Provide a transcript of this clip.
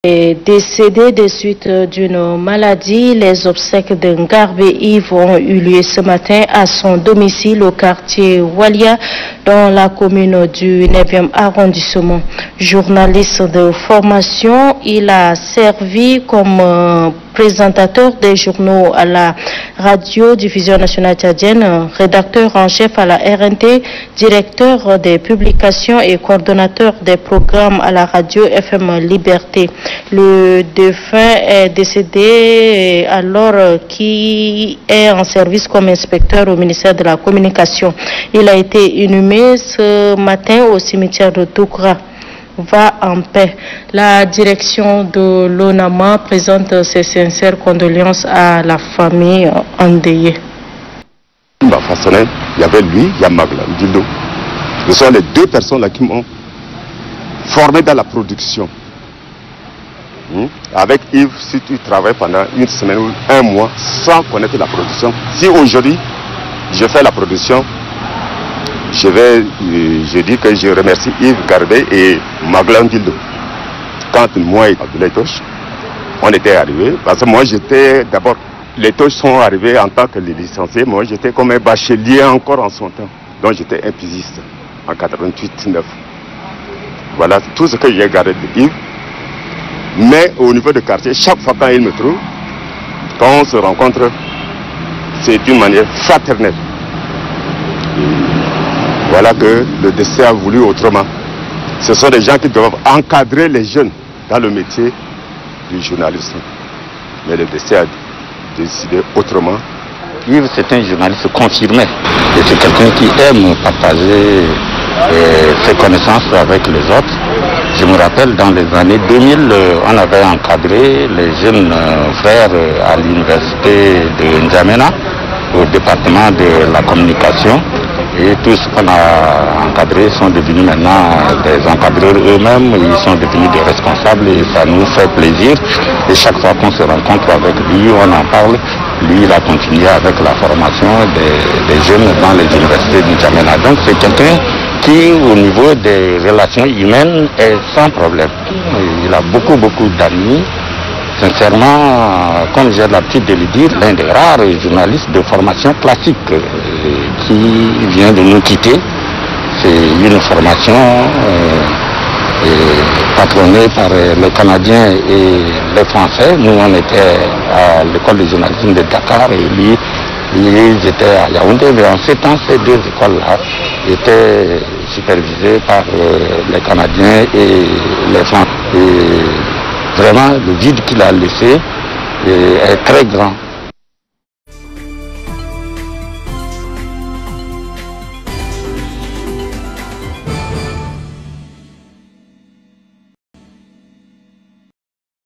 Est décédé des suites d'une maladie. Les obsèques de Ngarbe Yves ont eu lieu ce matin à son domicile au quartier Walia dans la commune du 9e arrondissement. Journaliste de formation, il a servi comme présentateur des journaux à la radio-diffusion nationale tchadienne, rédacteur en chef à la RNT, directeur des publications et coordonnateur des programmes à la radio FM Liberté. Le défunt est décédé alors qu'il est en service comme inspecteur au ministère de la Communication. Il a été inhumé ce matin au cimetière de Toukra. Va en paix. La direction de l'ONAMA présente ses sincères condoléances à la famille endeuillée. Il y avait lui, il y a Magla, Dildo. Ce sont les deux personnes là qui m'ont formé dans la production. Avec Yves, si tu travailles pendant une semaine ou un mois sans connaître la production, si aujourd'hui je fais la production, je dis que je remercie Yves Garbet et Maglan Dildo. Quand moi et Abdoulaye Toche, on était arrivés, parce que moi j'étais d'abord, les Toches sont arrivés en tant que les licenciés, moi j'étais comme un bachelier encore en son temps, donc j'étais un pigiste en 88-9. Voilà tout ce que j'ai gardé de Yves. Mais au niveau du quartier, chaque fois quand il me trouve, quand on se rencontre, c'est d'une manière fraternelle. Voilà que le destin a voulu autrement. Ce sont des gens qui doivent encadrer les jeunes dans le métier du journalisme. Mais le destin a décidé autrement. Yves, c'est un journaliste confirmé. Et c'est quelqu'un qui aime partager ses connaissances avec les autres. Je me rappelle, dans les années 2000, on avait encadré les jeunes frères à l'université de N'Djamena, au département de la communication. Et tous ceux qu'on a encadrés sont devenus maintenant des encadreurs eux-mêmes, ils sont devenus des responsables et ça nous fait plaisir. Et chaque fois qu'on se rencontre avec lui, on en parle. Lui, il a continué avec la formation des jeunes dans les universités de N'Djamena. Donc c'est quelqu'un qui, au niveau des relations humaines, est sans problème. Il a beaucoup d'amis. Sincèrement, comme j'ai l'habitude de le dire, l'un des rares journalistes de formation classique qui vient de nous quitter. C'est une formation patronnée par les Canadiens et les Français. Nous, on était à l'école de journalisme de Dakar et lui, ils étaient à Yaoundé. Mais en ces temps, ces deux écoles-là étaient supervisées par les Canadiens et les Français. Et vraiment, le vide qu'il a laissé est très grand.